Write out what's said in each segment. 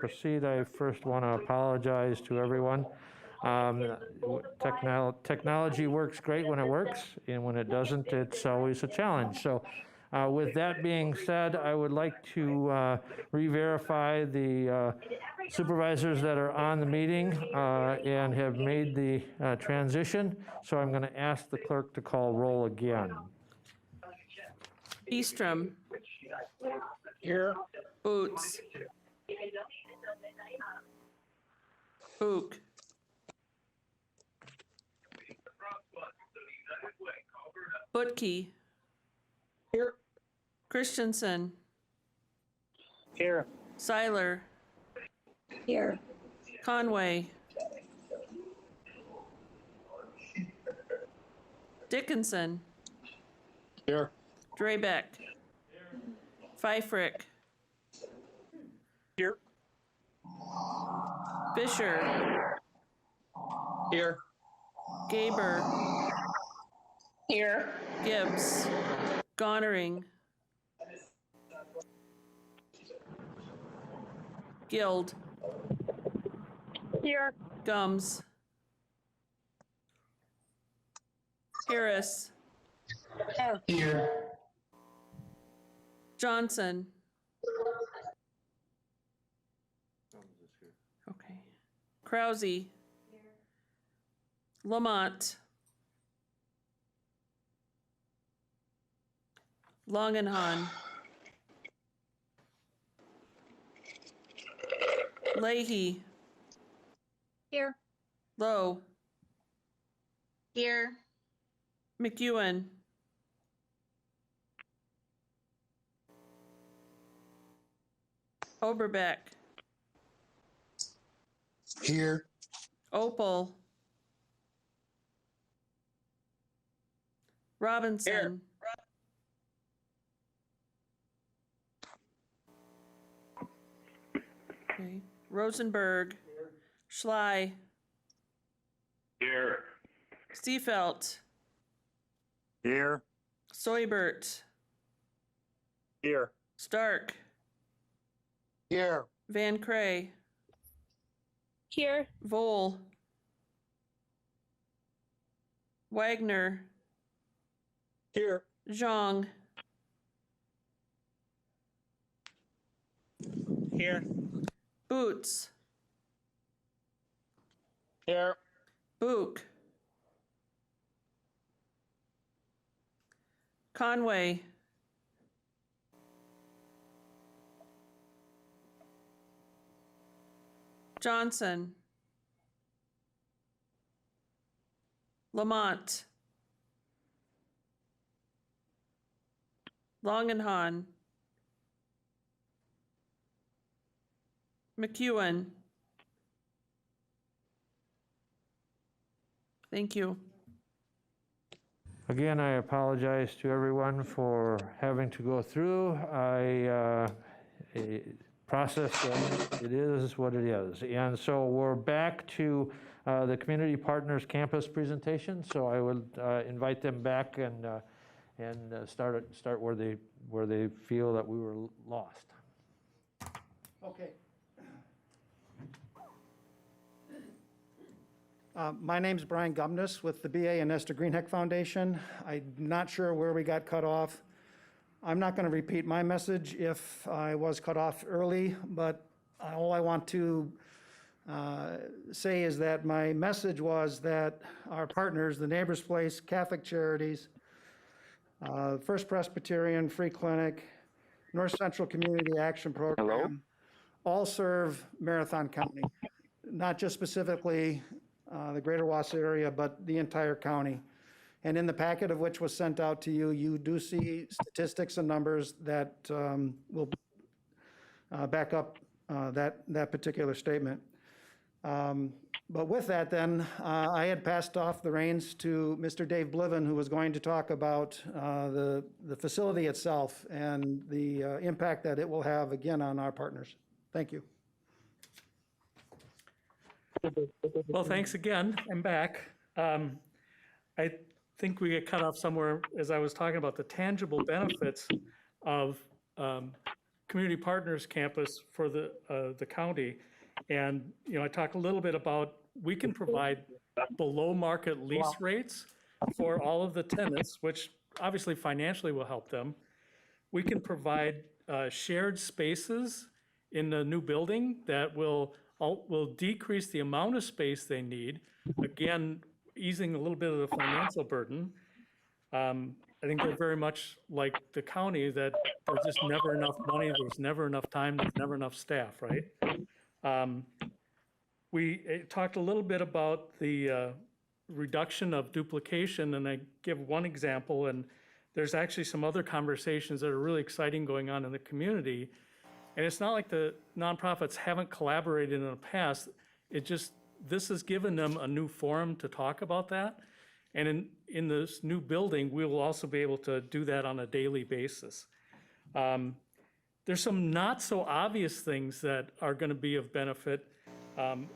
proceed, I first want to apologize to everyone. Technology works great when it works, and when it doesn't, it's always a challenge. So with that being said, I would like to re-verify the supervisors that are on the meeting and have made the transition. So I'm going to ask the clerk to call roll again. Eastrom. Here. Boots. Book. Butke. Here. Christensen. Here. Seiler. Here. Conway. Dickinson. Here. Drebeck. Pfeifrick. Here. Fisher. Here. Gaber. Here. Gibbs. Gonering. Guild. Here. Gums. Harris. Here. Johnson. Okay. Krause. Lamont. Longenhan. Leahy. Here. Lowe. Here. McEwen. Oberbeck. Here. Opal. Robinson. Here. Okay. Rosenberg. Schley. Here. Stiefelt. Here. Soibert. Here. Stark. Here. Van Cray. Here. Vole. Wagner. Here. Zhang. Here. Boots. Here. Book. Conway. Johnson. Lamont. Longenhan. McEwen. Thank you. Again, I apologize to everyone for having to go through. Process, it is what it is. And so we're back to the Community Partners Campus presentation. So I would invite them back and start where they feel that we were lost. Okay. My name's Brian Gumness with the BA and Esther Greenheck Foundation. I'm not sure where we got cut off. I'm not going to repeat my message if I was cut off early, but all I want to say is that my message was that our partners, the Neighbors Place, Catholic Charities, First Presbyterian, Free Clinic, North Central Community Action Program, all serve Marathon County, not just specifically the greater Wausau area, but the entire county. And in the packet of which was sent out to you, you do see statistics and numbers that will back up that particular statement. But with that then, I had passed off the reins to Mr. Dave Bliven, who was going to talk about the facility itself and the impact that it will have, again, on our partners. Thank you. Well, thanks again. I'm back. I think we get cut off somewhere as I was talking about the tangible benefits of community partners campus for the county. And, I talked a little bit about, we can provide below market lease rates for all of the tenants, which obviously financially will help them. We can provide shared spaces in the new building that will decrease the amount of space they need, again, easing a little bit of the financial burden. I think they're very much like the county, that there's just never enough money, there's never enough time, there's never enough staff, right? We talked a little bit about the reduction of duplication, and I give one example, and there's actually some other conversations that are really exciting going on in the community. And it's not like the nonprofits haven't collaborated in the past, this has given them a new forum to talk about that. And in this new building, we will also be able to do that on a daily basis. There's some not so obvious things that are going to be of benefit.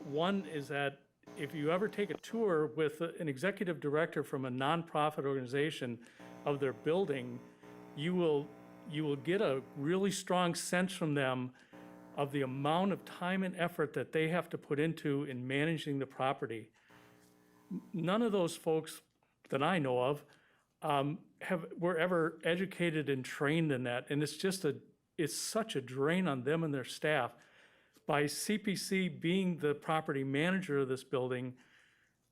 One is that if you ever take a tour with an executive director from a nonprofit organization of their building, you will get a really strong sense from them of the amount of time and effort that they have to put into in managing the property. None of those folks that I know of were ever educated and trained in that, and it's such a drain on them and their staff. By CPC being the property manager of this building,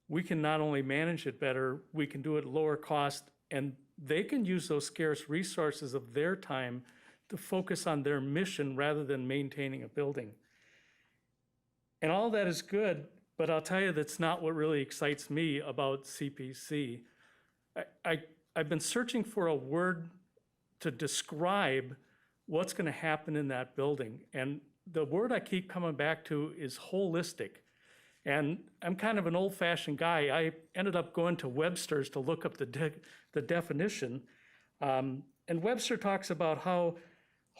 we can not only manage it better, we can do it at lower cost, and they can use those scarce resources of their time to focus on their mission rather than maintaining a building. And all that is good, but I'll tell you, that's not what really excites me about CPC. I've been searching for a word to describe what's going to happen in that building. And the word I keep coming back to is holistic. And I'm kind of an old-fashioned guy. I ended up going to Webster's to look up the definition. And Webster talks about how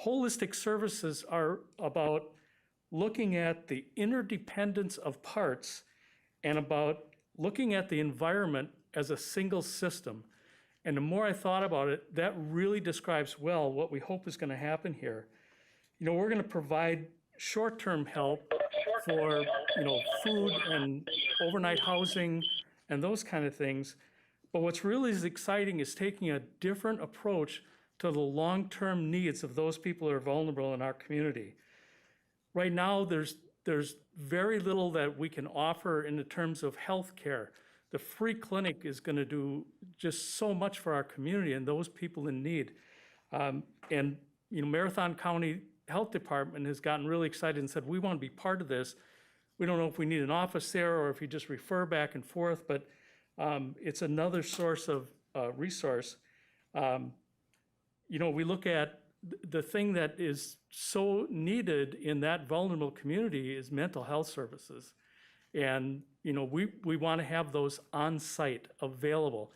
holistic services are about looking at the interdependence of parts and about looking at the environment as a single system. And the more I thought about it, that really describes well what we hope is going to happen here. We're going to provide short-term help for, food and overnight housing and those kind of things. But what's really exciting is taking a different approach to the long-term needs of those people who are vulnerable in our community. Right now, there's very little that we can offer in the terms of health care. The free clinic is going to do just so much for our community and those people in need. And Marathon County Health Department has gotten really excited and said, we want to be part of this. We don't know if we need an office there or if you just refer back and forth, but it's another source of resource. We look at the thing that is so needed in that vulnerable community is mental health services. And, we want to have those on site available.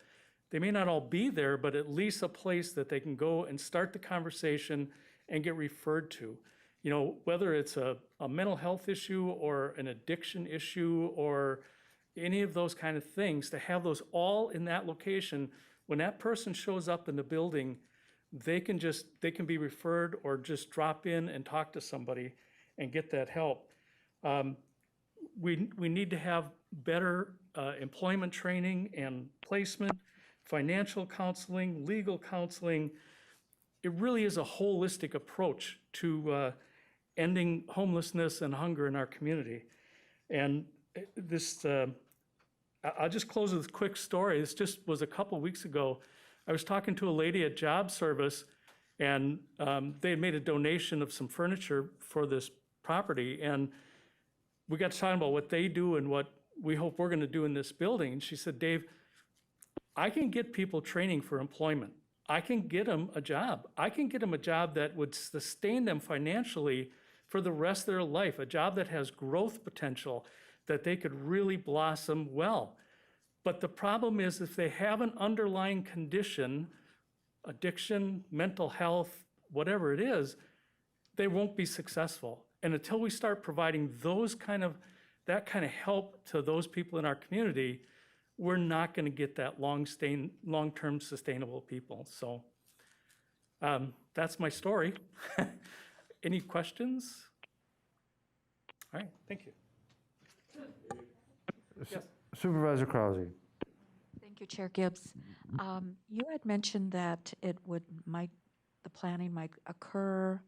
They may not all be there, but at least a place that they can go and start the conversation and get referred to. Whether it's a mental health issue or an addiction issue or any of those kind of things, to have those all in that location, when that person shows up in the building, they can be referred or just drop in and talk to somebody and get that help. We need to have better employment training and placement, financial counseling, legal counseling. It really is a holistic approach to ending homelessness and hunger in our community. And this, I'll just close with a quick story. This just was a couple weeks ago. I was talking to a lady at Job Service, and they had made a donation of some furniture for this property. And we got to talking about what they do and what we hope we're going to do in this building. And she said, Dave, I can get people training for employment. I can get them a job. I can get them a job that would sustain them financially for the rest of their life, a job that has growth potential, that they could really blossom well. But the problem is, if they have an underlying condition, addiction, mental health, whatever it is, they won't be successful. And until we start providing that kind of help to those people in our community, we're not going to get that long-term sustainable people. So that's my story. Any questions? All right, thank you. Yes. Supervisor Krause. Thank you, Chair Gibbs. You had mentioned that the planning might occur,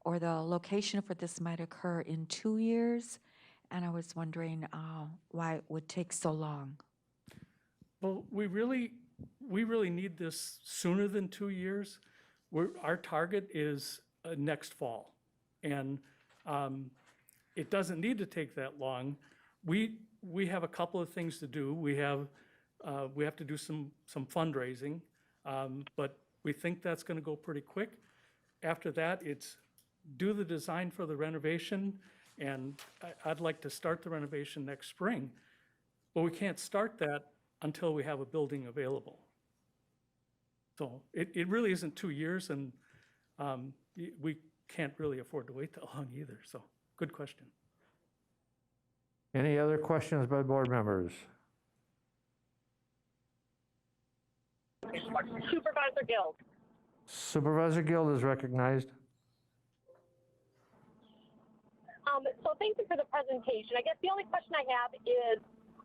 or the location for this might occur in 2 years, and I was wondering why it would take so long. Well, we really need this sooner than 2 years. Our target is next fall, and it doesn't need to take that long. We have a couple of things to do. We have to do some fundraising, but we think that's going to go pretty quick. After that, it's do the design for the renovation, and I'd like to start the renovation next spring. But we can't start that until we have a building available. So it really isn't 2 years, and we can't really afford to wait that long either. So good question. Any other questions by board members? Supervisor Guild. Supervisor Guild is recognized. So thank you for the presentation. I guess the only question I have is,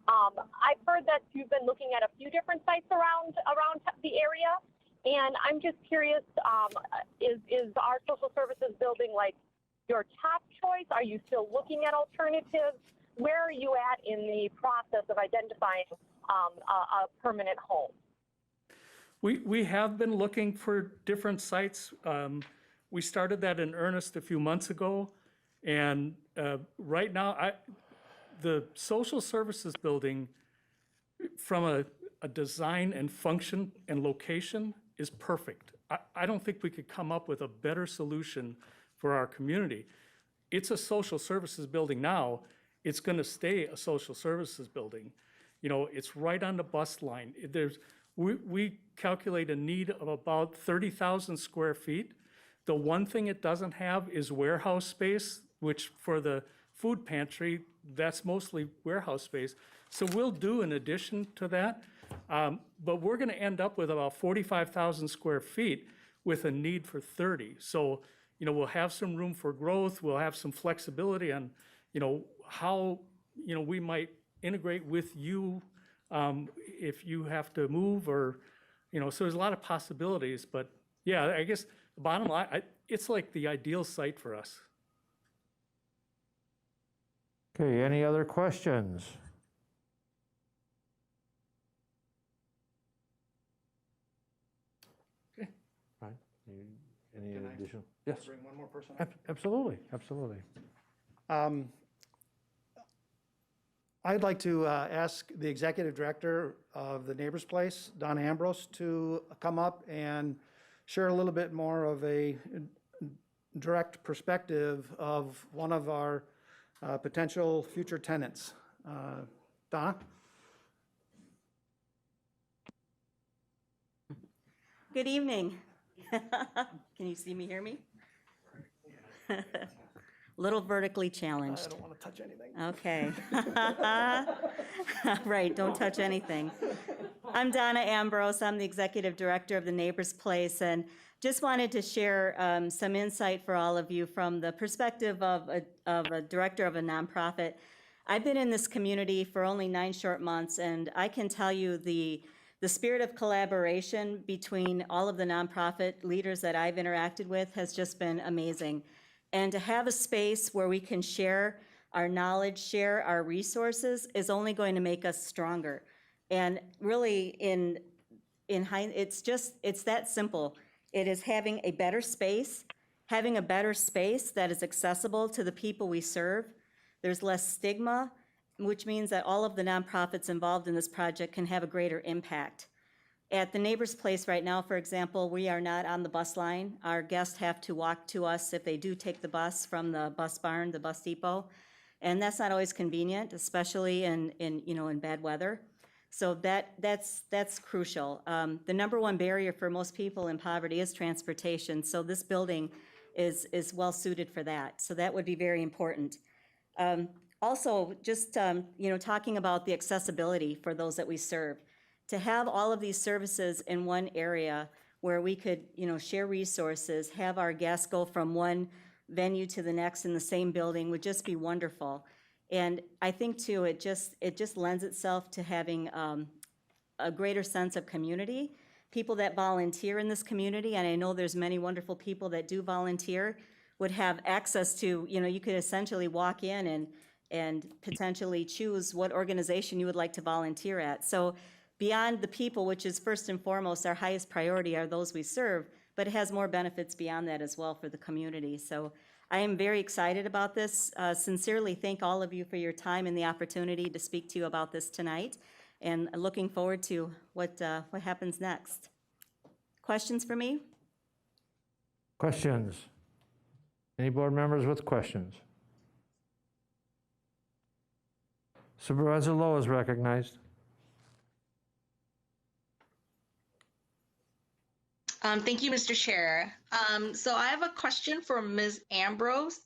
I've heard that you've been looking at a few different sites around the area, and I'm just curious, is our social services building like your top choice? Are you still looking at alternatives? Where are you at in the process of identifying a permanent home? We have been looking for different sites. We started that in earnest a few months ago, and right now, the social services building, from a design and function and location, is perfect. I don't think we could come up with a better solution for our community. It's a social services building now. It's going to stay a social services building. You know, it's right on the bus line. We calculate a need of about 30,000 square feet. The one thing it doesn't have is warehouse space, which for the food pantry, that's mostly warehouse space. So we'll do an addition to that, but we're going to end up with about 45,000 square feet with a need for 30. So, you know, we'll have some room for growth. We'll have some flexibility on, you know, how, you know, we might integrate with you if you have to move, or, you know, so there's a lot of possibilities. But yeah, I guess the bottom line, it's like the ideal site for us. Okay, any other questions? Okay. Right. Any Can I additional? Yes, Bring one more person up. absolutely, absolutely. I'd like to ask the executive director of the Neighbors Place, Donna Ambrose, to come up and share a little bit more of a direct perspective of one of our potential future tenants. Donna? Good evening. Can you see me, hear me? Little vertically challenged. I don't want to touch anything. Okay. Right, don't touch anything. I'm Donna Ambrose. I'm the executive director of the Neighbors Place, and just wanted to share some insight for all of you from the perspective of a director of a nonprofit. I've been in this community for only 9 short months, and I can tell you the spirit of collaboration between all of the nonprofit leaders that I've interacted with has just been amazing. And to have a space where we can share our knowledge, share our resources, is only going to make us stronger. And really, it's that simple. It is having a better space that is accessible to the people we serve. There's less stigma, which means that all of the nonprofits involved in this project can have a greater impact. At the Neighbors Place right now, for example, we are not on the bus line. Our guests have to walk to us if they do take the bus from the bus barn, the bus depot. And that's not always convenient, especially in bad weather. So that's crucial. The number one barrier for most people in poverty is transportation. So this building is well suited for that. So that would be very important. Also, just talking about the accessibility for those that we serve. To have all of these services in one area where we could, share resources, have our guests go from one venue to the next in the same building would just be wonderful. And I think too, it just lends itself to having a greater sense of community. People that volunteer in this community, and I know there's many wonderful people that do volunteer, would have access to, you could essentially walk in and potentially choose what organization you would like to volunteer at. So beyond the people, which is first and foremost, our highest priority are those we serve, but it has more benefits beyond that as well for the community. So I am very excited about this. Sincerely thank all of you for your time and the opportunity to speak to you about this tonight, and looking forward to what happens next. Questions for me? Questions? Any board members with questions? Supervisor Lowe is recognized. Thank you, Mr. Chair. So I have a question for Ms. Ambrose.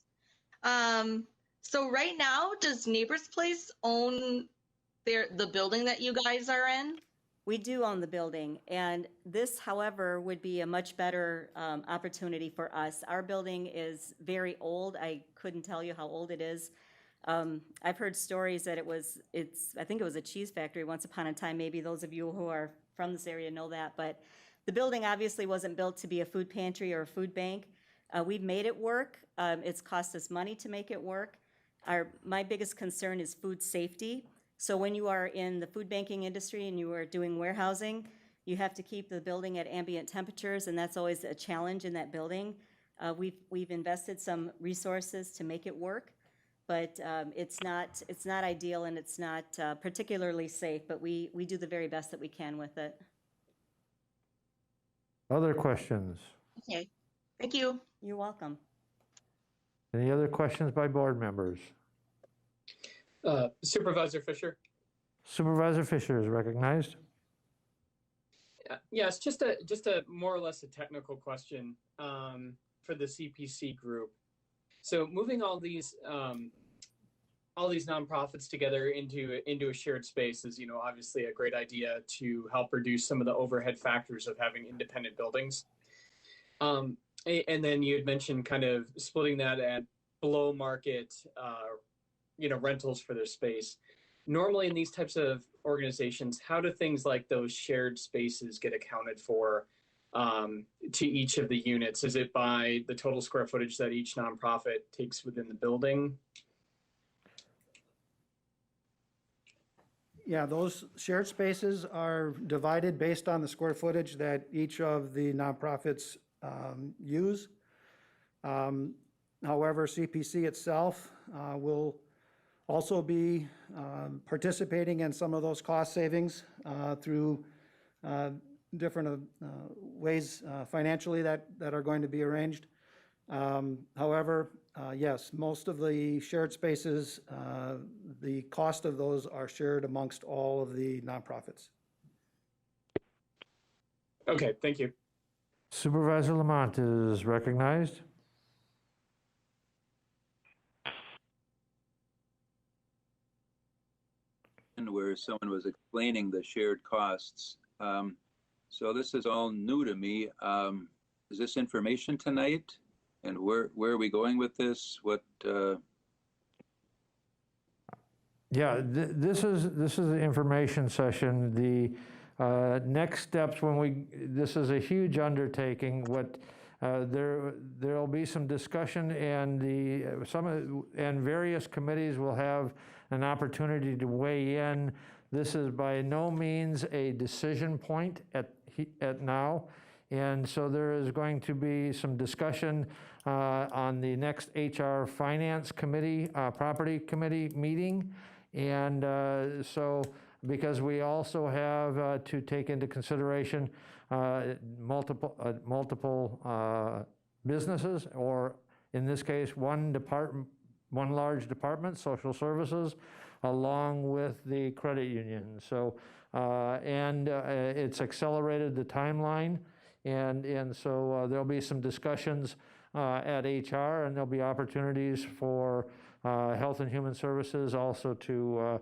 So right now, does Neighbors Place own the building that you guys are in? We do own the building, and this, however, would be a much better opportunity for us. Our building is very old. I couldn't tell you how old it is. I've heard stories that I think it was a cheese factory once upon a time. Maybe those of you who are from this area know that, but the building obviously wasn't built to be a food pantry or a food bank. We've made it work. It's cost us money to make it work. My biggest concern is food safety. So when you are in the food banking industry and you are doing warehousing, you have to keep the building at ambient temperatures, and that's always a challenge in that building. We've invested some resources to make it work, but it's not ideal, and it's not particularly safe, but we do the very best that we can with it. Other questions? Okay, thank you. You're welcome. Any other questions by board members? Supervisor Fisher. Supervisor Fisher is recognized. Yes, just a more or less a technical question for the CPC group. So moving all these nonprofits together into a shared space is, obviously a great idea to help reduce some of the overhead factors of having independent buildings. And then you had mentioned kind of splitting that at below market, rentals for their space. Normally in these types of organizations, how do things like those shared spaces get accounted for to each of the units? Is it by the total square footage that each nonprofit takes within the building? Yeah, those shared spaces are divided based on the square footage that each of the nonprofits use. However, CPC itself will also be participating in some of those cost savings through different ways financially that are going to be arranged. However, yes, most of the shared spaces, the cost of those are shared amongst all of the nonprofits. Okay, thank you. Supervisor Lamont is recognized. Where someone was explaining the shared costs. So this is all new to me. Is this information tonight? And where are we going with this? What? Yeah, this is the information session. The next steps this is a huge undertaking. There'll be some discussion, and various committees will have an opportunity to weigh in. This is by no means a decision point at now. And so there is going to be some discussion on the next HR Finance Committee, Property Committee meeting. And so, because we also have to take into consideration multiple businesses, or in this case, one large department, social services, along with the credit union. So, it's accelerated the timeline. And so there'll be some discussions at HR, and there'll be opportunities for Health and Human Services also to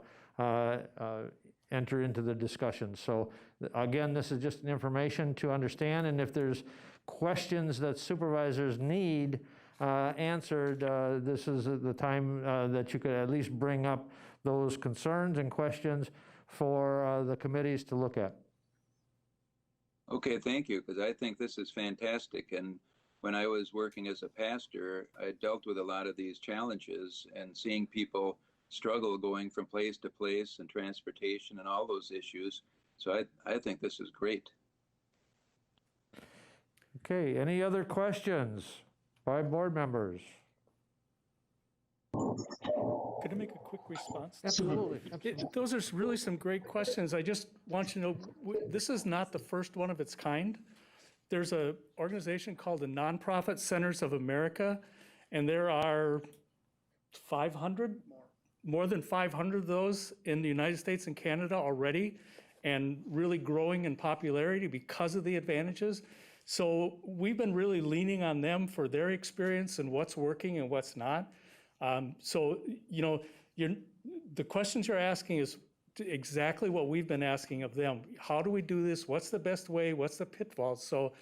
enter into the discussion. So again, this is just an information to understand, and if there's questions that supervisors need answered, this is the time that you could at least bring up those concerns and questions for the committees to look at. Okay, thank you, because I think this is fantastic. And when I was working as a pastor, I dealt with a lot of these challenges and seeing people struggle going from place to place and transportation and all those issues. So I think this is great. Okay, any other questions by board members? Could I make a quick response? Absolutely. Those are really some great questions. I just want you to know, this is not the first one of its kind. There's an organization called the Nonprofit Centers of America, and there are 500, more than 500 of those in the United States and Canada already, and really growing in popularity because of the advantages. So we've been really leaning on them for their experience and what's working and what's not. So, you know, the questions you're asking is exactly what we've been asking of them. How do we do this? What's the best way? What's the pitfalls? So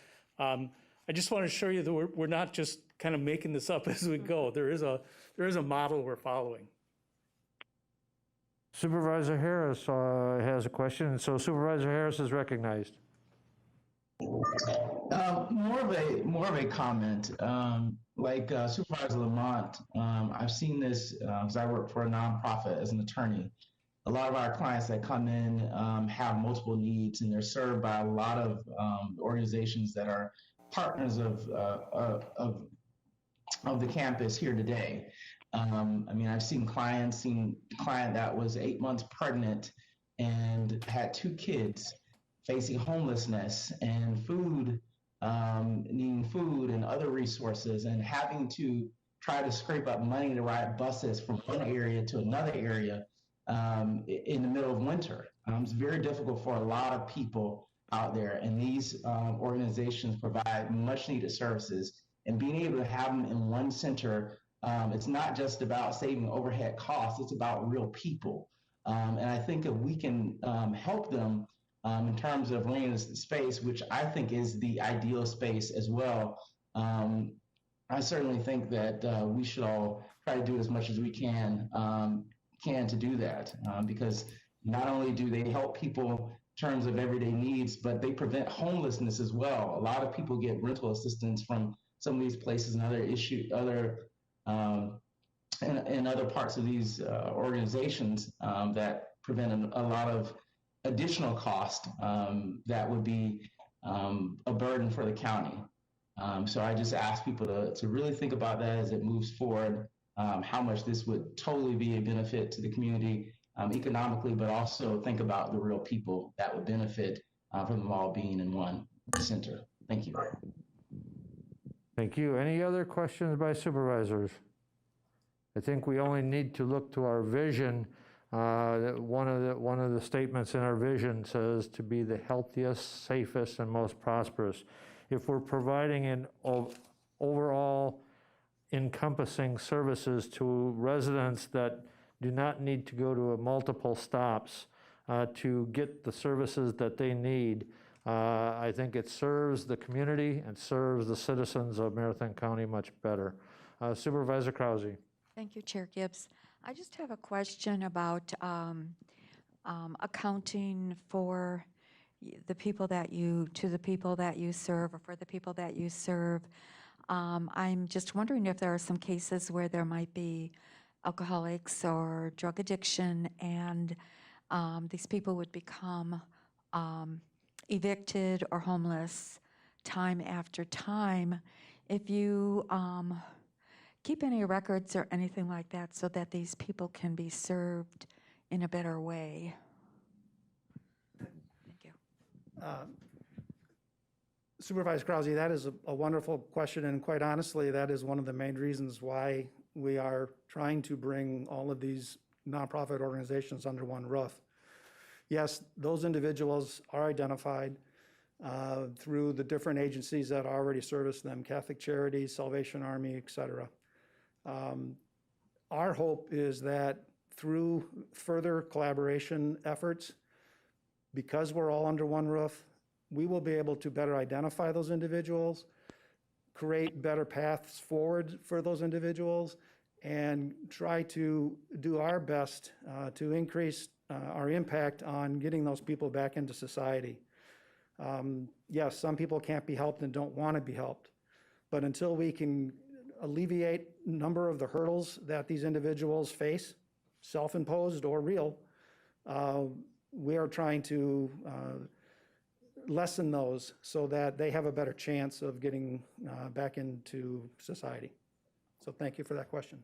I just want to assure you that we're not just kind of making this up as we go. There is a model we're following. Supervisor Harris has a question, and so Supervisor Harris is recognized. More of a comment. Like Supervisor Lamont, I've seen this because I work for a nonprofit as an attorney. A lot of our clients that come in have multiple needs, and they're served by a lot of organizations that are partners of the campus here today. I mean, I've seen a client that was 8 months pregnant and had 2 kids facing homelessness and needing food and other resources, and having to try to scrape up money to ride buses from one area to another area in the middle of winter. It's very difficult for a lot of people out there, and these organizations provide much needed services, and being able to have them in one center, it's not just about saving overhead costs, it's about real people. And I think if we can help them in terms of renting the space, which I think is the ideal space as well, I certainly think that we should all try to do as much as we can to do that, because not only do they help people in terms of everyday needs, but they prevent homelessness as well. A lot of people get rental assistance from some of these places and in other parts of these organizations that prevent a lot of additional cost that would be a burden for the county. So I just ask people to really think about that as it moves forward, how much this would totally be a benefit to the community economically, but also think about the real people that would benefit from them all being in one center. Thank you. Thank you. Any other questions by supervisors? I think we only need to look to our vision. One of the statements in our vision says to be the healthiest, safest, and most prosperous. If we're providing an overall encompassing services to residents that do not need to go to multiple stops to get the services that they need, I think it serves the community and serves the citizens of Marathon County much better. Supervisor Krause. Thank you, Chair Gibbs. I just have a question about accounting for the people that you serve, or for the people that you serve. I'm just wondering if there are some cases where there might be alcoholics or drug addiction, and these people would become evicted or homeless time after time. If you keep any records or anything like that so that these people can be served in a better way. Thank you. Supervisor Krause, that is a wonderful question, and quite honestly, that is one of the main reasons why we are trying to bring all of these nonprofit organizations under one roof. Yes, those individuals are identified through the different agencies that already service them, Catholic Charities, Salvation Army, et cetera. Our hope is that through further collaboration efforts, because we're all under one roof, we will be able to better identify those individuals, create better paths forward for those individuals and try to do our best to increase our impact on getting those people back into society. Yes, some people can't be helped and don't want to be helped, but until we can alleviate a number of the hurdles that these individuals face, self-imposed or real, we are trying to lessen those so that they have a better chance of getting back into society. So thank you for that question.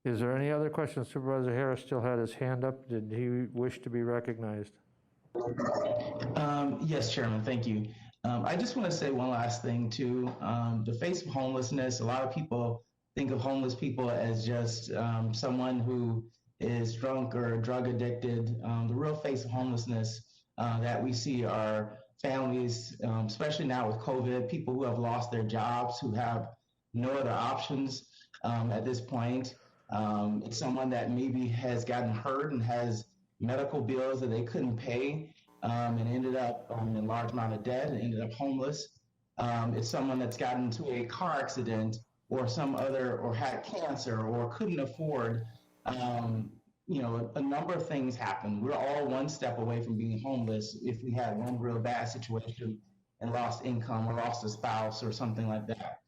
Is there any other questions? Supervisor Harris still had his hand up. Did he wish to be recognized? Yes, Chairman, thank you. I just want to say one last thing too. The face of homelessness, a lot of people think of homeless people as just someone who is drunk or drug addicted. The real face of homelessness that we see are families, especially now with COVID, people who have lost their jobs, who have no other options at this point. It's someone that maybe has gotten hurt and has medical bills that they couldn't pay and ended up in a large amount of debt and ended up homeless. It's someone that's gotten into a car accident or some other, or had cancer or couldn't afford, you know, a number of things happen. We're all one step away from being homeless if we had one real bad situation and lost income or lost a spouse or something like that.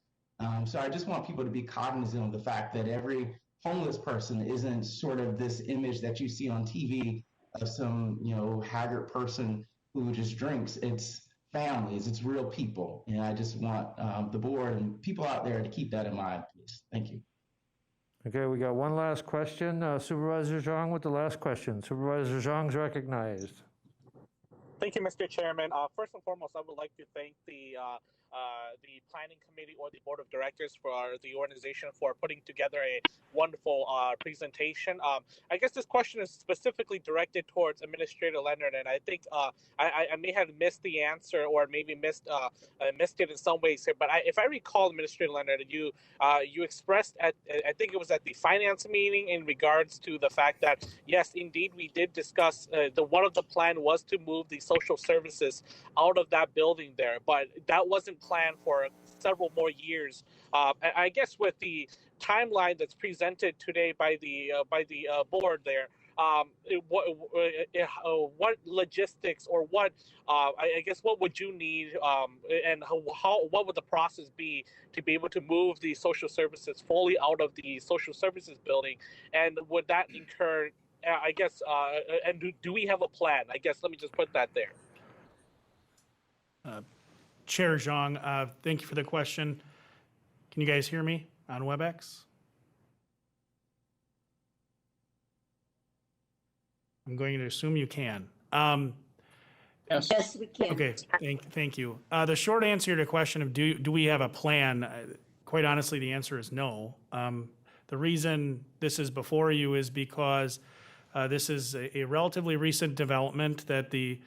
So I just want people to be cognizant of the fact that every homeless person isn't sort of this image that you see on TV of some, you know, haggard person who just drinks. It's families, it's real people. And I just want the board and people out there to keep that in mind, please. Thank you. Okay, we got one last question. Supervisor Zhang with the last question. Supervisor Zhang's recognized. Thank you, Mr. Chairman. First and foremost, I would like to thank the planning committee or the board of directors for the organization for putting together a wonderful presentation. I guess this question is specifically directed towards Administrator Leonard, and I think I may have missed the answer or maybe missed it in some ways here. But if I recall, Administrator Leonard, you expressed at, I think it was at the finance meeting, in regards to the fact that yes, indeed, we did discuss one of the plan was to move the social services out of that building there, but that wasn't planned for several more years. I guess with the timeline that's presented today by the board there, what logistics or what I guess what would you need and what would the process be to be able to move the social services fully out of the social services building, and would that incur I guess and do we have a plan? I guess let me just put that there. Chair Zhang, thank you for the question. Can you guys hear me on WebEx? I'm going to assume you can. Yes, we can. Okay, thank you. The short answer to the question of do we have a plan, quite honestly, the answer is no. The reason this is before you is because this is a relatively recent development that the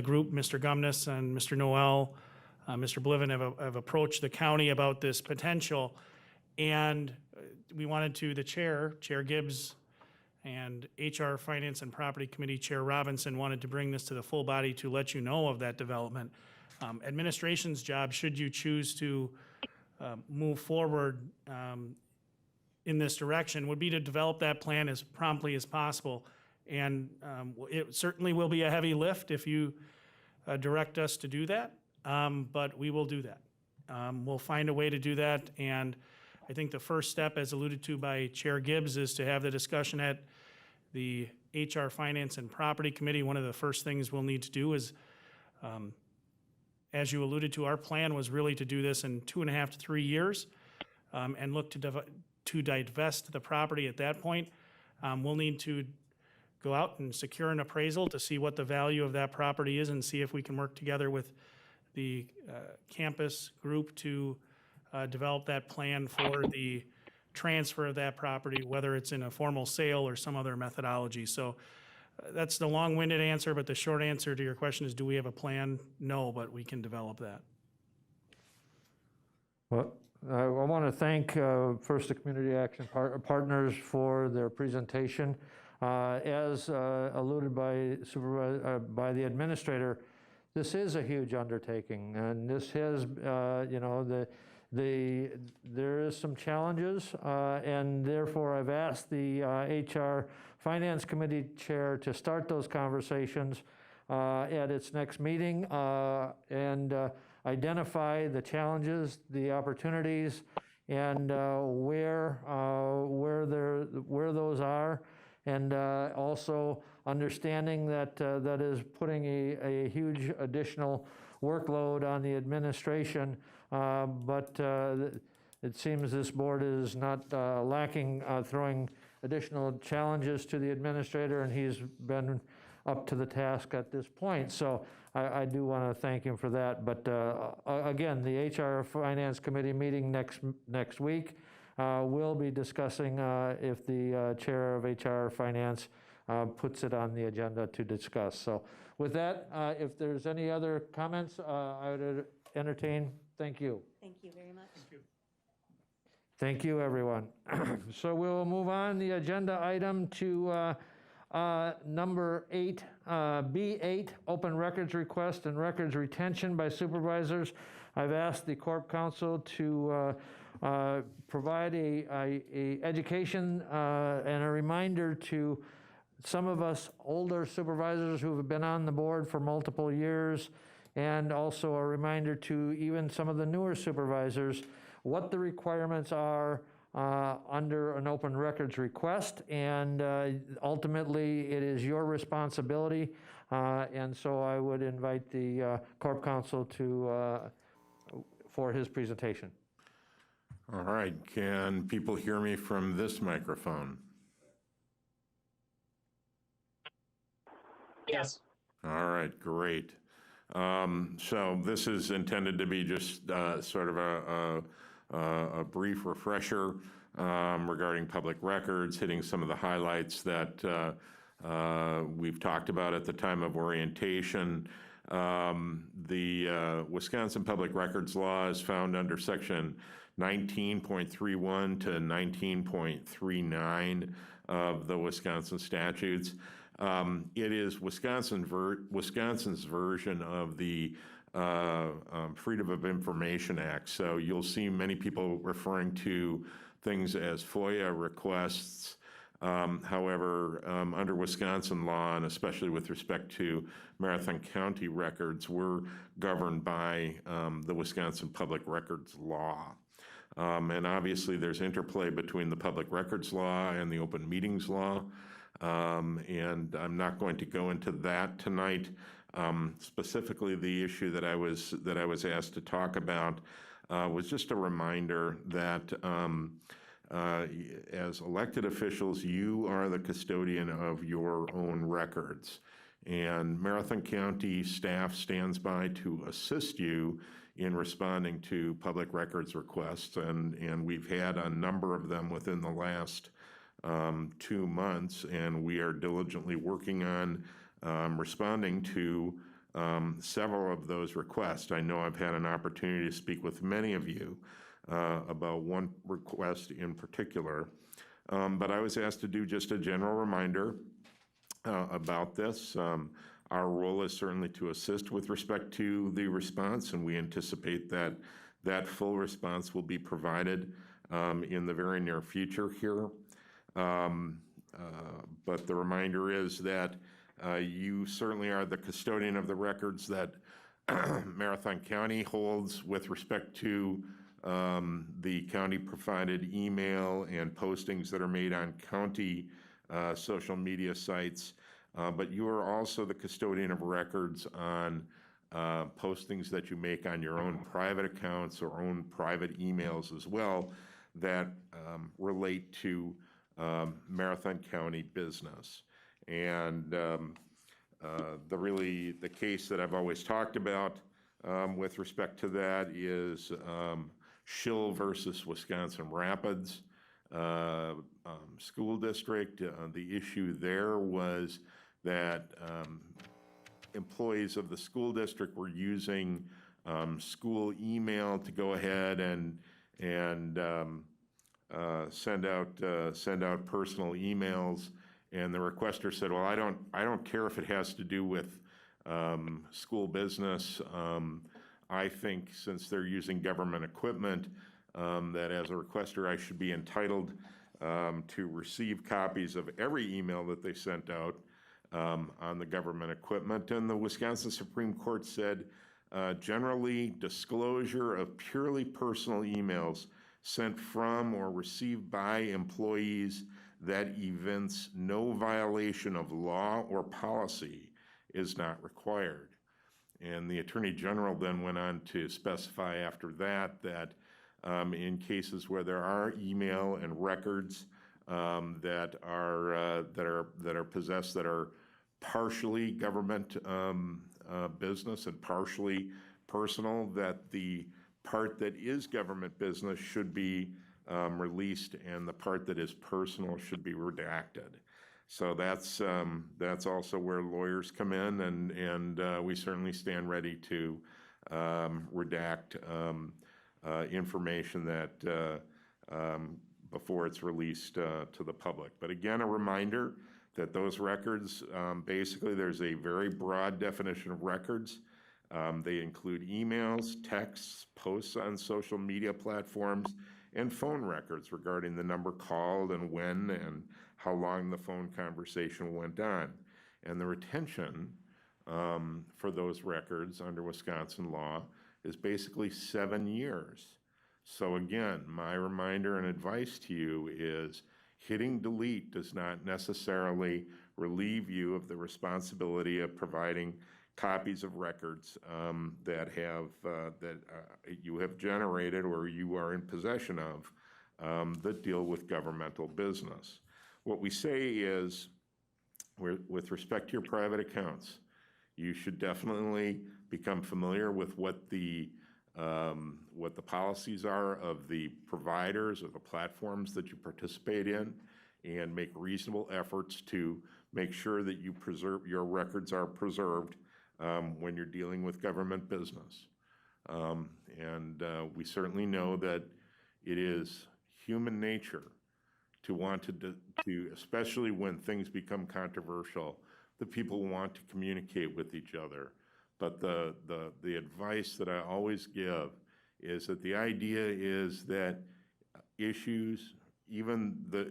group, Mr. Gumness and Mr. Noel, Mr. Bliven have approached the county about this potential. And we wanted to, the Chair Gibbs, and HR Finance and Property Committee Chair Robinson wanted to bring this to the full body to let you know of that development. Administration's job, should you choose to move forward in this direction, would be to develop that plan as promptly as possible. And it certainly will be a heavy lift if you direct us to do that, but we will do that. We'll find a way to do that, and I think the first step, as alluded to by Chair Gibbs, is to have the discussion at the HR Finance and Property Committee. One of the first things we'll need to do is, as you alluded to, our plan was really to do this in 2.5 to 3 years and look to divest the property at that point. We'll need to go out and secure an appraisal to see what the value of that property is and see if we can work together with the campus group to develop that plan for the transfer of that property, whether it's in a formal sale or some other methodology. So that's the long-winded answer, but the short answer to your question is, do we have a plan? No, but we can develop that. Well, I want to thank first the Community Action Partners for their presentation. As alluded by the administrator, this is a huge undertaking, and this has, you know, there is some challenges, and therefore I've asked the HR Finance Committee Chair to start those conversations at its next meeting and identify the challenges, the opportunities, and where those are, and also understanding that that is putting a huge additional workload on the administration, but it seems this board is not lacking throwing additional challenges to the administrator, and he's been up to the task at this point. So I do want to thank him for that. But again, the HR Finance Committee meeting next week, we'll be discussing if the chair of HR Finance puts it on the agenda to discuss. So with that, if there's any other comments, I would entertain. Thank you. Thank you very much. Thank you, everyone. So we'll move on the agenda item to number 8, B8, open records request and records retention by supervisors. I've asked the Corp Counsel to provide a education and a reminder to some of us older supervisors who have been on the board for multiple years, and also a reminder to even some of the newer supervisors what the requirements are under an open records request, and ultimately it is your responsibility, and so I would invite the Corp Counsel for his presentation. All right, can people hear me from this microphone? Yes. All right, great. So this is intended to be just sort of a brief refresher regarding public records, hitting some of the highlights that we've talked about at the time of orientation. The Wisconsin Public Records Law is found under section 19.31 to 19.39 of the Wisconsin statutes. It is Wisconsin's version of the Freedom of Information Act. So you'll see many people referring to things as FOIA requests. However, under Wisconsin law, and especially with respect to Marathon County records, we're governed by the Wisconsin Public Records Law. And obviously there's interplay between the Public Records Law and the Open Meetings Law. And I'm not going to go into that tonight. Specifically, the issue that I was asked to talk about was just a reminder that as elected officials, you are the custodian of your own records. And Marathon County staff stands by to assist you in responding to public records requests. And we've had a number of them within the last 2 months, and we are diligently working on responding to several of those requests. I know I've had an opportunity to speak with many of you about one request in particular, but I was asked to do just a general reminder about this. Our role is certainly to assist with respect to the response, and we anticipate that that full response will be provided in the very near future here. But the reminder is that you certainly are the custodian of the records that Marathon County holds with respect to the county-provided email and postings that are made on county social media sites. But you are also the custodian of records on postings that you make on your own private accounts or own private emails as well that relate to Marathon County business. And the case that I've always talked about with respect to that is Schill versus Wisconsin Rapids School District. The issue there was that employees of the school district were using school email to go ahead and send out personal emails, and the requester said, "Well, I don't care if it has to do with school business. I think since they're using government equipment, that as a requester, I should be entitled to receive copies of every email that they sent out on the government equipment. And the Wisconsin Supreme Court said, generally, disclosure of purely personal emails sent from or received by employees that evince no violation of law or policy is not required. And the Attorney General then went on to specify after that that in cases where there are email and records that are possessed that are partially government business and partially personal, that the part that is government business should be released and the part that is personal should be redacted. So that's also where lawyers come in, and we certainly stand ready to redact information that before it's released to the public. But again, a reminder that those records, basically there's a very broad definition of records. They include emails, texts, posts on social media platforms, and phone records regarding the number called and when and how long the phone conversation went on. And the retention for those records under Wisconsin law is basically 7 years. So again, my reminder and advice to you is hitting delete does not necessarily relieve you of the responsibility of providing copies of records that you have generated or you are in possession of that deal with governmental business. What we say is, with respect to your private accounts, you should definitely become familiar with what the policies are of the providers or the platforms that you participate in, and make reasonable efforts to make sure that your records are preserved when you're dealing with government business. We certainly know that it is human nature to want to, especially when things become controversial, that people want to communicate with each other. But the advice that I always give is that the idea is that issues,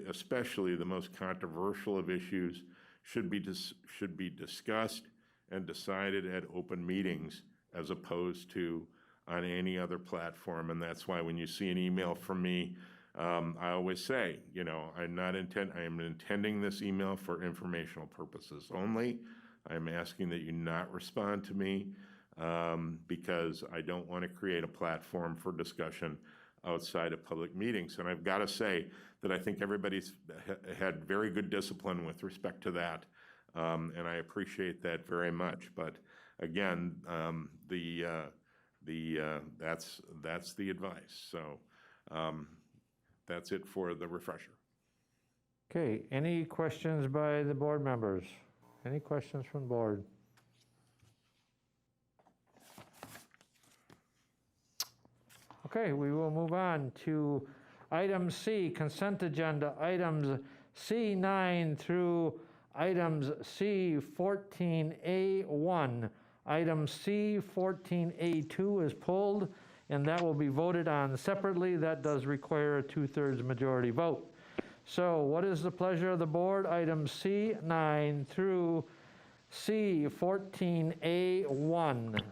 especially the most controversial of issues, should be discussed and decided at open meetings as opposed to on any other platform. And that's why when you see an email from me, I always say, I am intending this email for informational purposes only. I'm asking that you not respond to me because I don't want to create a platform for discussion outside of public meetings. And I've got to say that I think everybody's had very good discipline with respect to that. And I appreciate that very much. But again, that's the advice. So that's it for the refresher. Okay, any questions by the board members? Any questions from the board? Okay, we will move on to item C, consent agenda, items C9 through items C14A1. Item C14A2 is pulled, and that will be voted on separately. That does require a 2/3 majority vote. So what is the pleasure of the board? Items C9 through C14A1.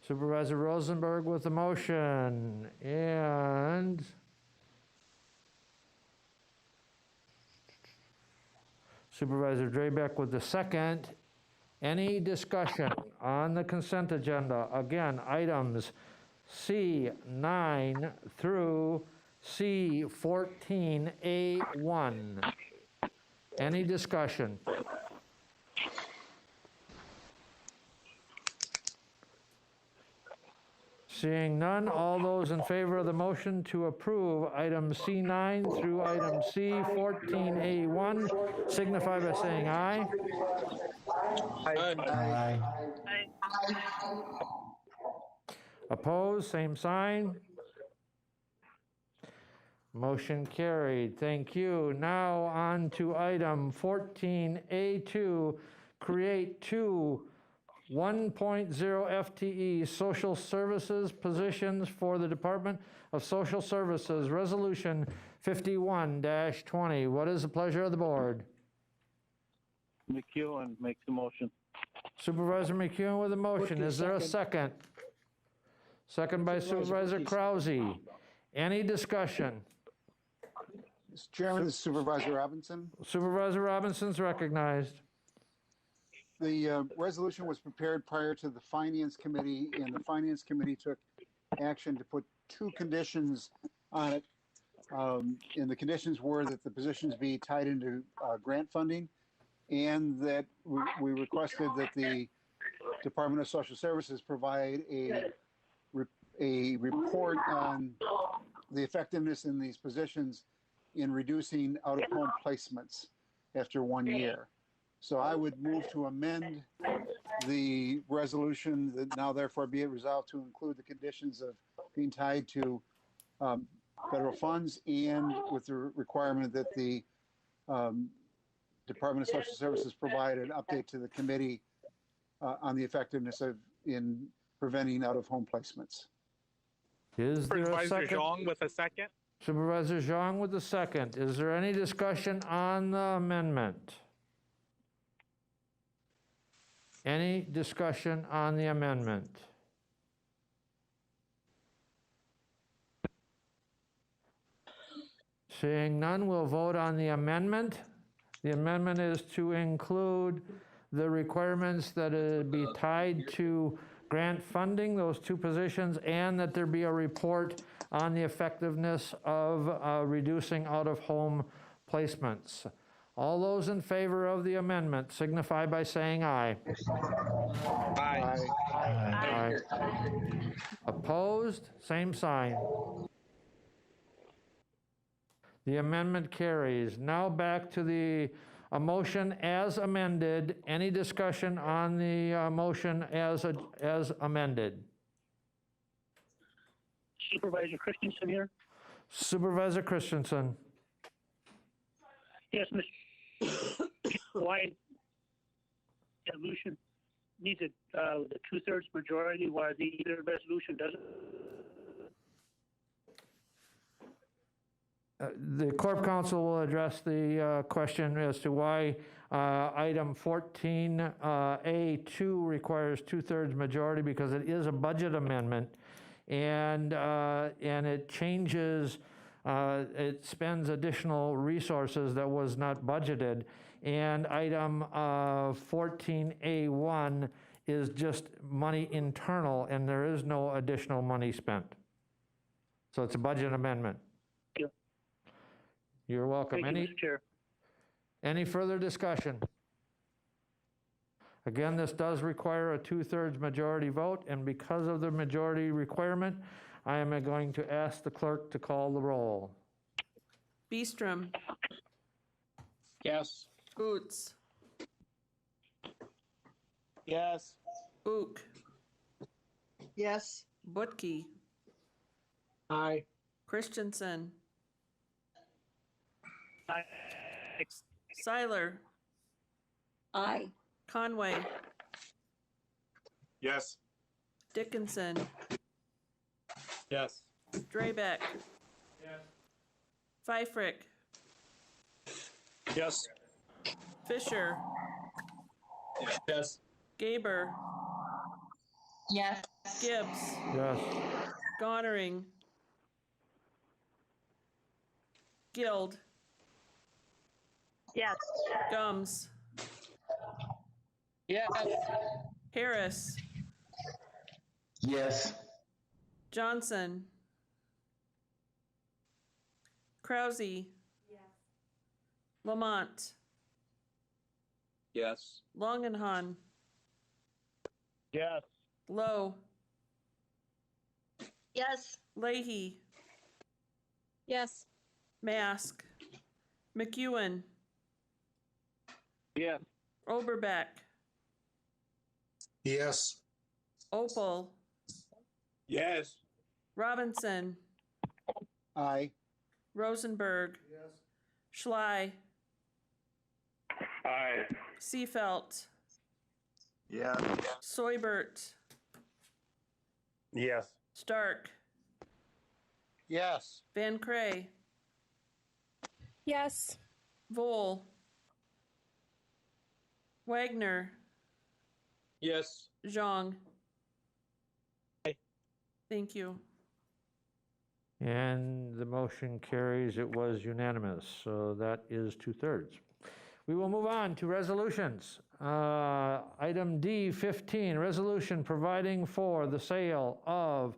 Supervisor Rosenberg with the motion, and Supervisor Drabek with the second. Any discussion on the consent agenda? Again, items C9 through C14A1. Any discussion? Seeing none, all those in favor of the motion to approve item C9 through item C14A1 signify by saying aye. Aye. Opposed, same sign. Motion carried. Thank you. Now on to item 14A2, create two 1.0 FTE social services positions for the Department of Social Services, Resolution 51-20. What is the pleasure of the board? McEwen makes the motion. Supervisor McEwen with a motion. Is there a second? Second by Supervisor Krause. Any discussion? Mr. Chairman, this is Supervisor Robinson. Supervisor Robinson's recognized. The resolution was prepared prior to the Finance Committee, and the Finance Committee took action to put two conditions on it. And the conditions were that the positions be tied into grant funding, and that we requested that the Department of Social Services provide a report on the effectiveness in these positions in reducing out-of-home placements after 1 year. So I would move to amend the resolution that now therefore be it resolved to include the conditions of being tied to federal funds, and with the requirement that the Department of Social Services provide an update to the committee on the effectiveness in preventing out-of-home placements. Is there a Supervisor second? Zhang with a second. Supervisor Zhang with the second. Is there any discussion on the amendment? Any discussion on the amendment? Seeing none, we'll vote on the amendment. The amendment is to include the requirements that it be tied to grant funding, those two positions, and that there be a report on the effectiveness of reducing out-of-home placements. All those in favor of the amendment signify by saying aye. Aye. Aye. Opposed? Same sign. The amendment carries. Now back to the motion as amended. Any discussion on the motion as amended? Supervisor Christensen here. Supervisor Christensen. Yes, Mr. Why resolution needs the 2/3 majority, while the other resolution doesn't? The Corp Counsel will address the question as to why item 14A2 requires 2/3 majority, because it is a budget amendment, and it changes, it spends additional resources that was not budgeted. And item 14A1 is just money internal, and there is no additional money spent. So it's a budget amendment. Thank you. You're welcome. Thank you, Mr. Chair. Any further discussion? Again, this does require a 2/3 majority vote, and because of the majority requirement, I am going to ask the clerk to call the roll. Beestrom, Yes. Boots, Yes. Ook, Yes. Butke, Aye. Christensen, Aye. Seiler, Aye. Conway, Yes. Dickinson, Yes. Drabeck, Pfeifrick, Yes. Fisher, Yes. Gaber, Yes. Gibbs, Yes. Goddard, Guild, Yes. Gums, Yes. Harris, Yes. Johnson, Krause, Lamont, Yes. Longenhan, Yes. Lowe, Yes. Leahy, Yes. Mask, McEwen, Yes. Oberbeck, Yes. Opal, Yes. Robinson, Aye. Rosenberg. Schley. Aye. Seafelt. Yes. Soibert. Yes. Stark. Yes. Van Cray. Yes. Vole. Wagner. Yes. Zhang. Thank you. And the motion carries. It was unanimous, so that is 2/3. We will move on to resolutions. Item D15, resolution providing for the sale of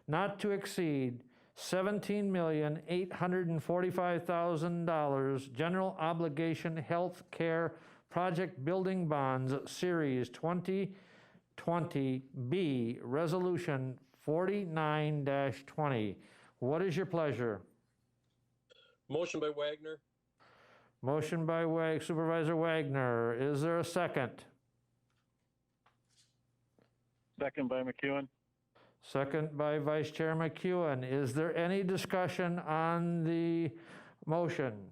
not to exceed $17,845,000 general obligation health care project building bonds, Series 2020B, Resolution 49-20. What is your pleasure? Motion by Wagner. Motion by Supervisor Wagner. Is there a second? Second by McEwen. Second by Vice Chair McEwen. Is there any discussion on the motion?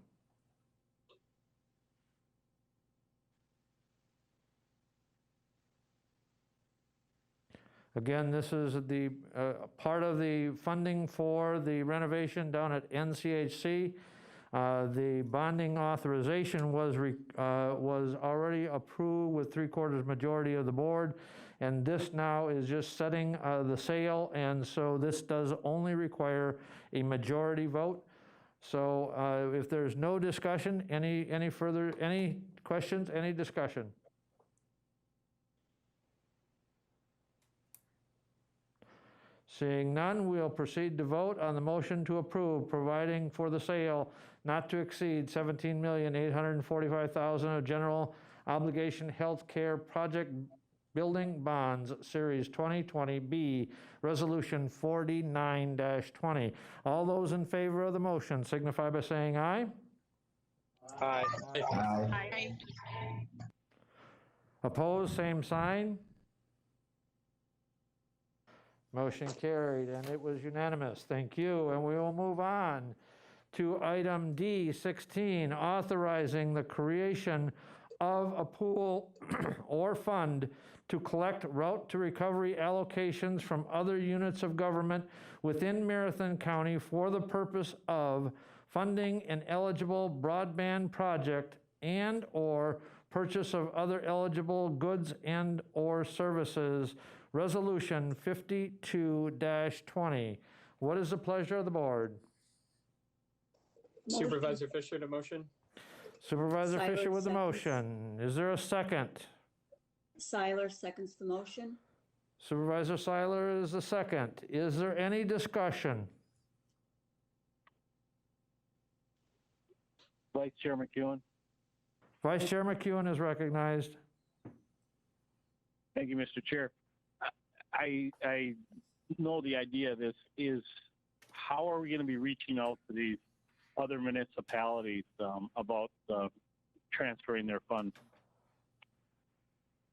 Again, this is the part of the funding for the renovation down at NCHC. The bonding authorization was already approved with 3/4 majority of the board, and this now is just setting the sale, and so this does only require a majority vote. So if there's no discussion, any questions, any discussion? Seeing none, we'll proceed to vote on the motion to approve providing for the sale not to exceed $17,845,000 of general obligation health care project building bonds, Series 2020B, Resolution 49-20. All those in favor of the motion signify by saying aye. Aye. Aye. Opposed, same sign. Motion carried, and it was unanimous. Thank you. And we will move on to item D16, authorizing the creation of a pool or fund to collect route to recovery allocations from other units of government within Marathon County for the purpose of funding an eligible broadband project and/or purchase of other eligible goods and/or services. Resolution 52-20. What is the pleasure of the board? Supervisor Fisher to motion. Supervisor Seiler Fisher with the seconds. motion. Is there a second? Seiler seconds the motion. Supervisor Seiler is the second. Is there any discussion? Vice Chair McEwen. Vice Chair McEwen is recognized. Thank you, Mr. Chair. I know the idea of this is how are we going to be reaching out to these other municipalities about transferring their funds?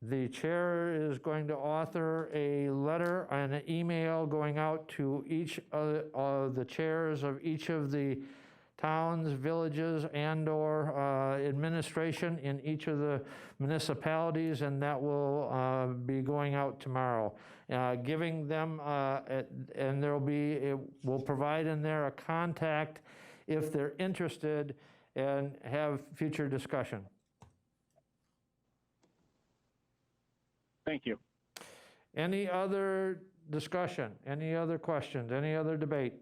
The chair is going to author a letter and an email going out to each of the chairs of each of the towns, villages, and/or administration in each of the municipalities, and that will be going out tomorrow. Giving them, and we'll provide in there a contact if they're interested and have future discussion. Thank you. Any other discussion? Any other questions? Any other debate?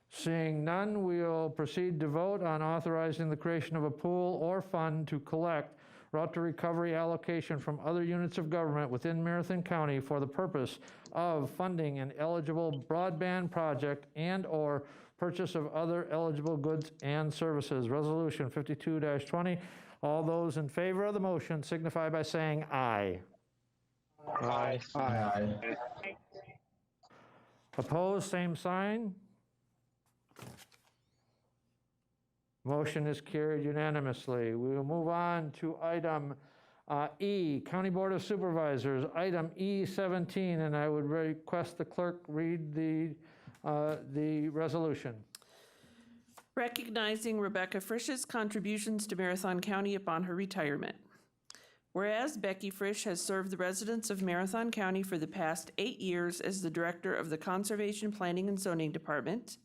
Seeing none, we'll proceed to vote on authorizing the creation of a pool or fund to collect route to recovery allocation from other units of government within Marathon County for the purpose of funding an eligible broadband project and/or purchase of other eligible goods and services. Resolution 52-20. All those in favor of the motion signify by saying aye. Aye. Aye. Opposed, same sign. Motion is carried unanimously. We will move on to item E, County Board of Supervisors, item E17, and I would request the clerk read the resolution. Recognizing Rebecca Frisch's contributions to Marathon County upon her retirement. Whereas Becky Frisch has served the residents of Marathon County for the past 8 years as the Director of the Conservation Planning and Zoning Department,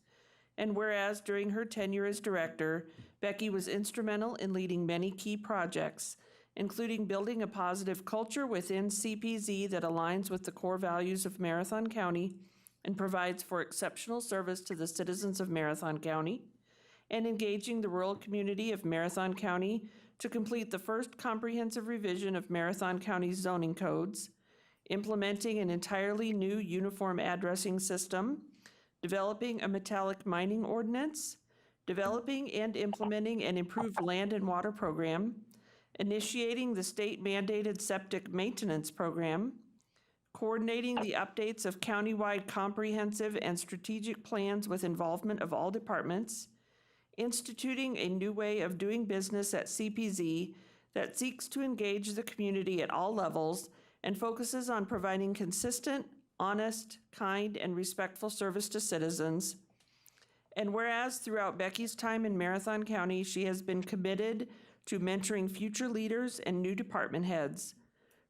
and whereas during her tenure as Director, Becky was instrumental in leading many key projects, including building a positive culture within CPZ that aligns with the core values of Marathon County and provides for exceptional service to the citizens of Marathon County, and engaging the rural community of Marathon County to complete the first comprehensive revision of Marathon County's zoning codes, implementing an entirely new uniform addressing system, developing a metallic mining ordinance, developing and implementing an improved land and water program, initiating the state-mandated septic maintenance program, coordinating the updates of countywide comprehensive and strategic plans with involvement of all departments, instituting a new way of doing business at CPZ that seeks to engage the community at all levels and focuses on providing consistent, honest, kind, and respectful service to citizens. And whereas throughout Becky's time in Marathon County, she has been committed to mentoring future leaders and new department heads,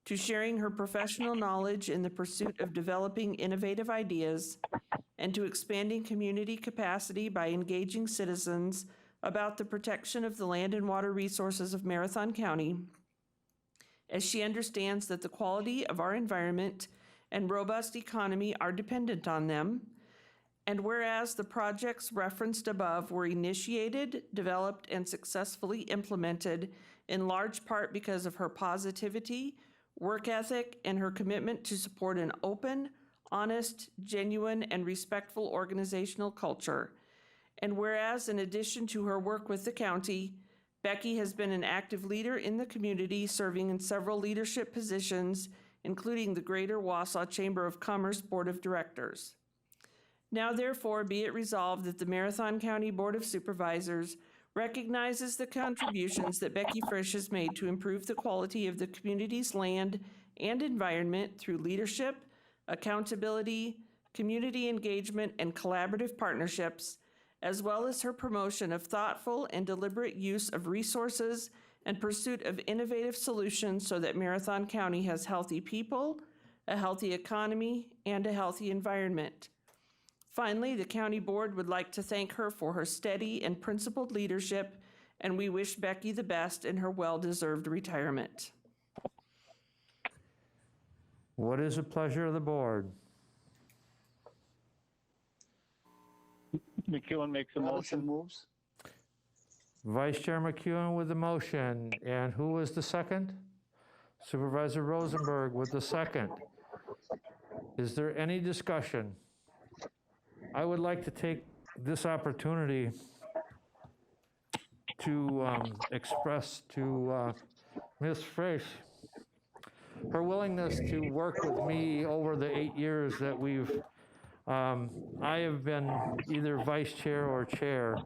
to sharing her professional knowledge in the pursuit of developing innovative ideas, and to expanding community capacity by engaging citizens about the protection of the land and water resources of Marathon County, as she understands that the quality of our environment and robust economy are dependent on them. And whereas the projects referenced above were initiated, developed, and successfully implemented in large part because of her positivity, work ethic, and her commitment to support an open, honest, genuine, and respectful organizational culture. And whereas in addition to her work with the county, Becky has been an active leader in the community, serving in several leadership positions, including the Greater Wausau Chamber of Commerce Board of Directors. Now therefore be it resolved that the Marathon County Board of Supervisors recognizes the contributions that Becky Frisch has made to improve the quality of the community's land and environment through leadership, accountability, community engagement, and collaborative partnerships, as well as her promotion of thoughtful and deliberate use of resources and pursuit of innovative solutions so that Marathon County has healthy people, a healthy economy, and a healthy environment. Finally, the County Board would like to thank her for her steady and principled leadership, and we wish Becky the best in her well-deserved retirement. What is the pleasure of the board? McEwen makes a motion. Moves. Vice Chair McEwen with the motion, and who was the second? Supervisor Rosenberg with the second. Is there any discussion? I would like to take this opportunity to express to Ms. Frisch her willingness to work with me over the 8 years that I have been either vice chair or chair.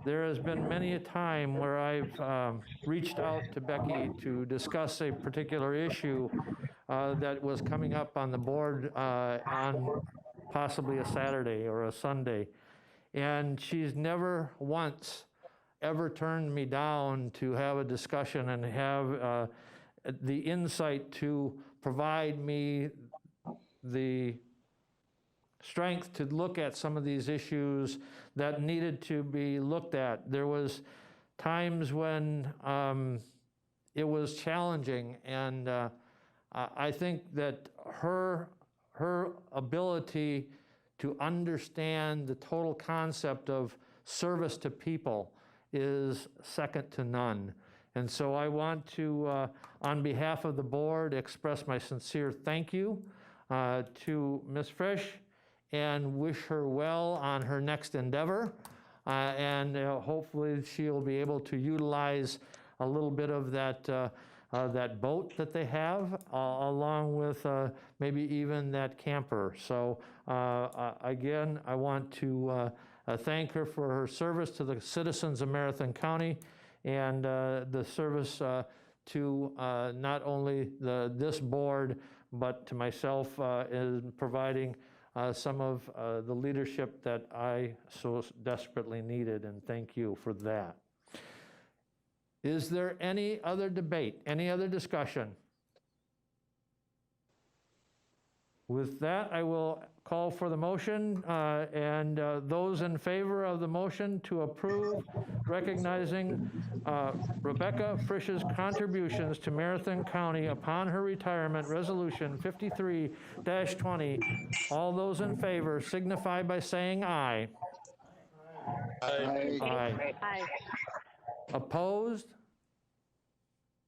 There has been many a time where I've reached out to Becky to discuss a particular issue that was coming up on the board on possibly a Saturday or a Sunday. And she's never once ever turned me down to have a discussion and have the insight to provide me the strength to look at some of these issues that needed to be looked at. There was times when it was challenging, and I think that her ability to understand the total concept of service to people is second to none. And so I want to, on behalf of the board, express my sincere thank you to Ms. Frisch and wish her well on her next endeavor. And hopefully she'll be able to utilize a little bit of that boat that they have, along with maybe even that camper. So again, I want to thank her for her service to the citizens of Marathon County and the service to not only this board, but to myself in providing some of the leadership that I so desperately needed, and thank you for that. Is there any other debate, any other discussion? With that, I will call for the motion, and those in favor of the motion to approve recognizing Rebecca Frisch's contributions to Marathon County upon her retirement, Resolution 53-20. All those in favor signify by saying aye. Aye. Opposed?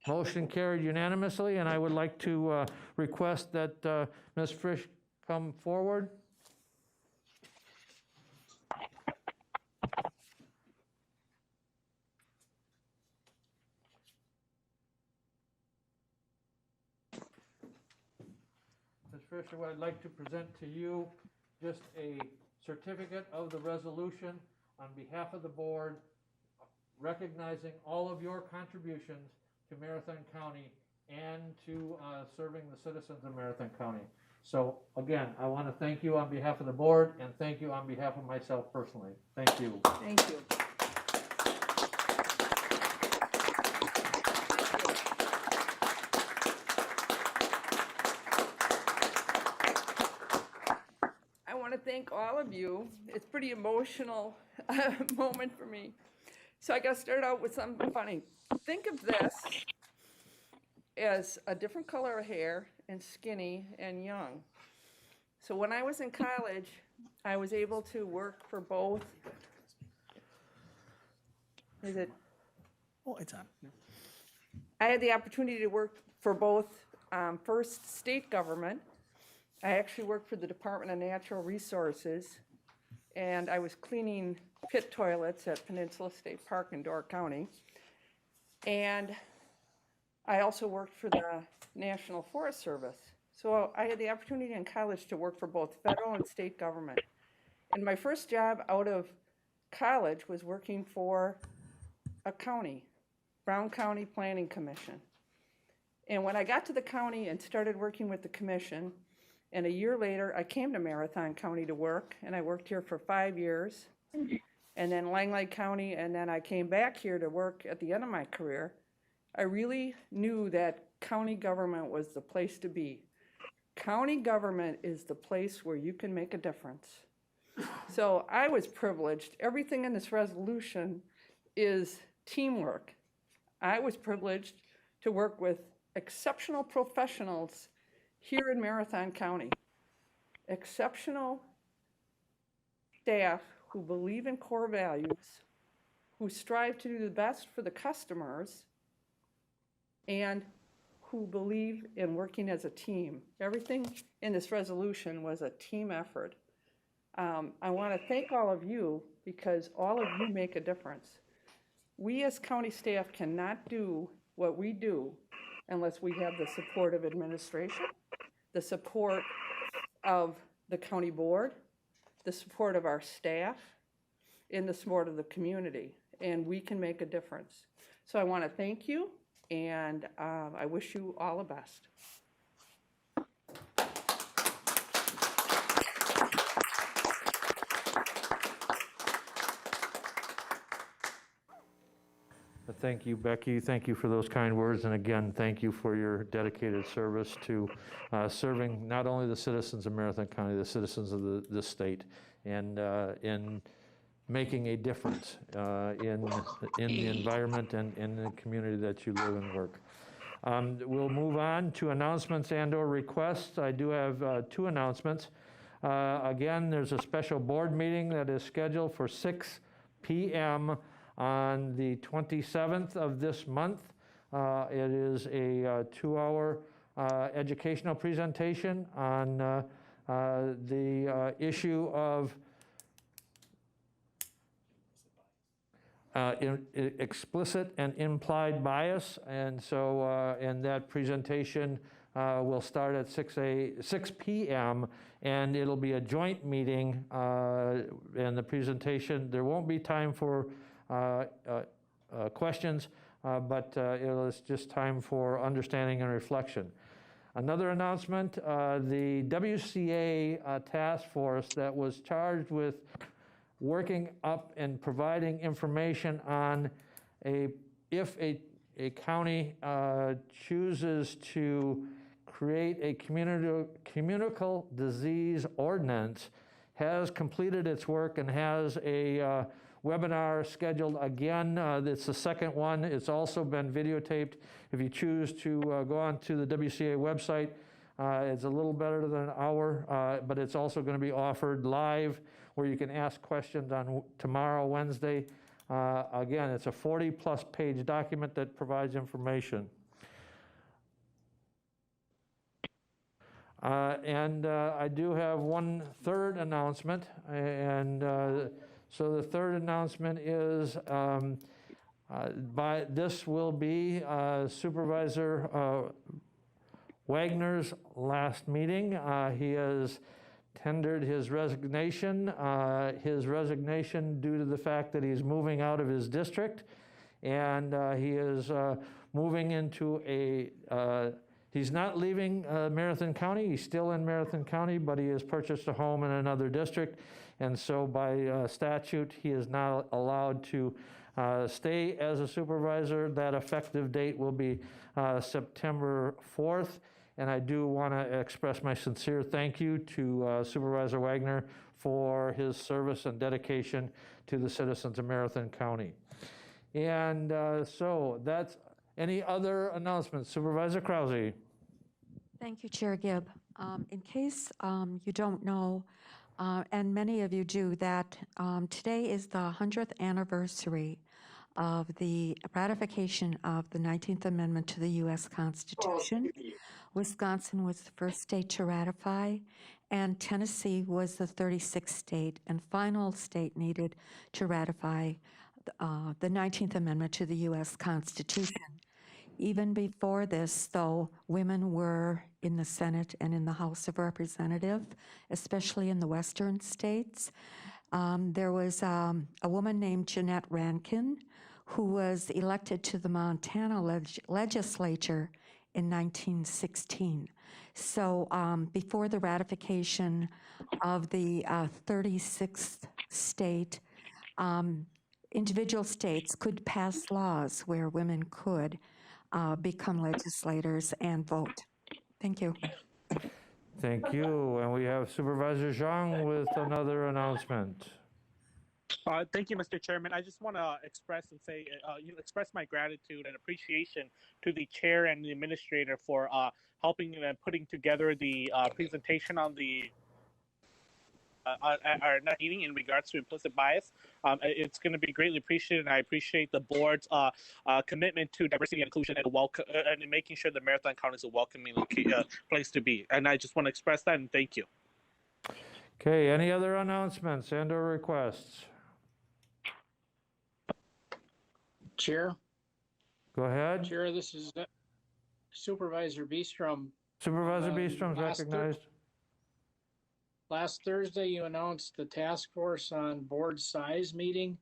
Motion carried unanimously, and I would like to request that Ms. Frisch come forward. Ms. Fisher, I'd like to present to you just a certificate of the resolution on behalf of the board, recognizing all of your contributions to Marathon County and to serving the citizens of Marathon County. So again, I want to thank you on behalf of the board and thank you on behalf of myself personally. Thank you. Thank you. I want to thank all of you. It's a pretty emotional moment for me. So I got to start out with something funny. Think of this as a different color of hair and skinny and young. So when I was in college, I was able to work for both. Is it? Oh, it's on. I had the opportunity to work for both, first state government. I actually worked for the Department of Natural Resources, and I was cleaning pit toilets at Peninsula State Park in Door County. And I also worked for the National Forest Service. So I had the opportunity in college to work for both federal and state government. And my first job out of college was working for a county, Brown County Planning Commission. And when I got to the county and started working with the commission, and a year later I came to Marathon County to work, and I worked here for 5 years, and then Langley County, and then I came back here to work at the end of my career. I really knew that county government was the place to be. County government is the place where you can make a difference. So I was privileged. Everything in this resolution is teamwork. I was privileged to work with exceptional professionals here in Marathon County. Exceptional staff who believe in core values, who strive to do the best for the customers, and who believe in working as a team. Everything in this resolution was a team effort. I want to thank all of you because all of you make a difference. We as county staff cannot do what we do unless we have the support of administration, the support of the county board, the support of our staff, and the support of the community, and we can make a difference. So I want to thank you, and I wish you all the best. Thank you, Becky. Thank you for those kind words. And again, thank you for your dedicated service to serving not only the citizens of Marathon County, the citizens of the state, and in making a difference in the environment and in the community that you live and work. We'll move on to announcements and/or requests. I do have 2 announcements. Again, there's a special board meeting that is scheduled for 6 p.m. on the 27th of this month. It is a 2-hour educational presentation on the issue of explicit and implied bias. And so and that presentation will start at 6 p.m. and it'll be a joint meeting. And the presentation, there won't be time for questions. but it was just time for understanding and reflection. Another announcement, the WCA task force that was charged with working up and providing information on if a county chooses to create a communicable disease ordinance, has completed its work and has a webinar scheduled again. It's the second one. It's also been videotaped. If you choose to go on to the WCA website, it's a little better than an hour, but it's also going to be offered live where you can ask questions on tomorrow, Wednesday. Again, it's a 40-plus page document that provides information. I do have one third announcement, and so the third announcement is this will be Supervisor Wagner's last meeting. He has tendered his resignation due to the fact that he's moving out of his district, and he is moving into he's not leaving Marathon County. He's still in Marathon County, but he has purchased a home in another district, and so by statute, he is not allowed to stay as a supervisor. That effective date will be September 4th. And I do want to express my sincere thank you to Supervisor Wagner for his service and dedication to the citizens of Marathon County. And so that's any other announcements. Supervisor Krause. Thank you, Chair Gibb. In case you don't know, and many of you do, that today is the 100th anniversary of the ratification of the 19th Amendment to the U.S. Constitution. Wisconsin was the first state to ratify, and Tennessee was the 36th state and final state needed to ratify the 19th Amendment to the U.S. Constitution. Even before this, though, women were in the Senate and in the House of Representatives, especially in the western states. There was a woman named Jeanette Rankin who was elected to the Montana legislature in 1916. So before the ratification of the 36th state, individual states could pass laws where women could become legislators and vote. Thank you. Thank you. And we have Supervisor Zhang with another announcement. Thank you, Mr. Chairman. I just want to express and say, express my gratitude and appreciation to the chair and the administrator for helping and putting together the presentation on the our meeting in regards to implicit bias. It's going to be greatly appreciated, and I appreciate the board's commitment to diversity and inclusion and and making sure that Marathon County is a welcoming place to be. And I just want to express that and thank you. Okay, any other announcements and or requests? Chair? Go ahead. Chair, this is Supervisor Beestrom. Supervisor Beestrom's recognized. Last Thursday, you announced the task force on board size meeting.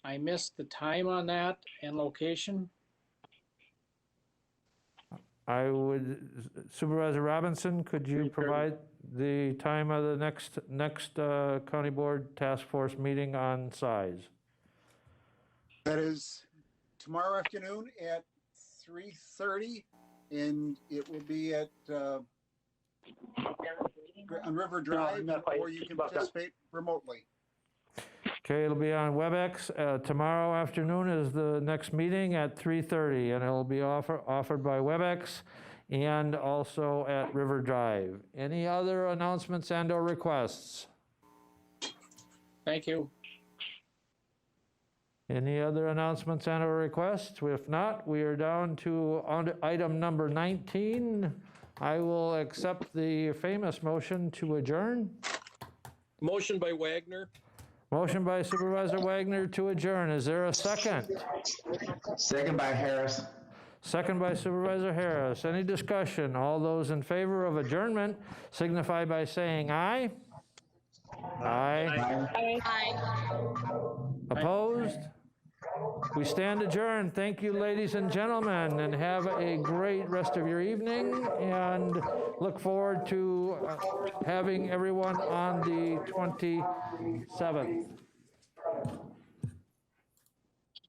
I missed the time on that and location. I would, Supervisor Robinson, could you provide the time of the next county board task force meeting on size? That is tomorrow afternoon at 3:30, and it will be at on River Drive, or you can participate remotely. Okay, it'll be on WebEx. Tomorrow afternoon is the next meeting at 3:30, and it'll be offered by WebEx and also at River Drive. Any other announcements and or requests? Thank you. Any other announcements and or requests? If not, we are down to item number 19. I will accept the famous motion to adjourn. Motion by Wagner. Motion by Supervisor Wagner to adjourn. Is there a second? Second by Harris. Second by Supervisor Harris. Any discussion? All those in favor of adjournment signify by saying aye. Aye. Aye. Opposed? We stand adjourned. Thank you, ladies and gentlemen, and have a great rest of your evening, and look forward to having everyone on the 27th.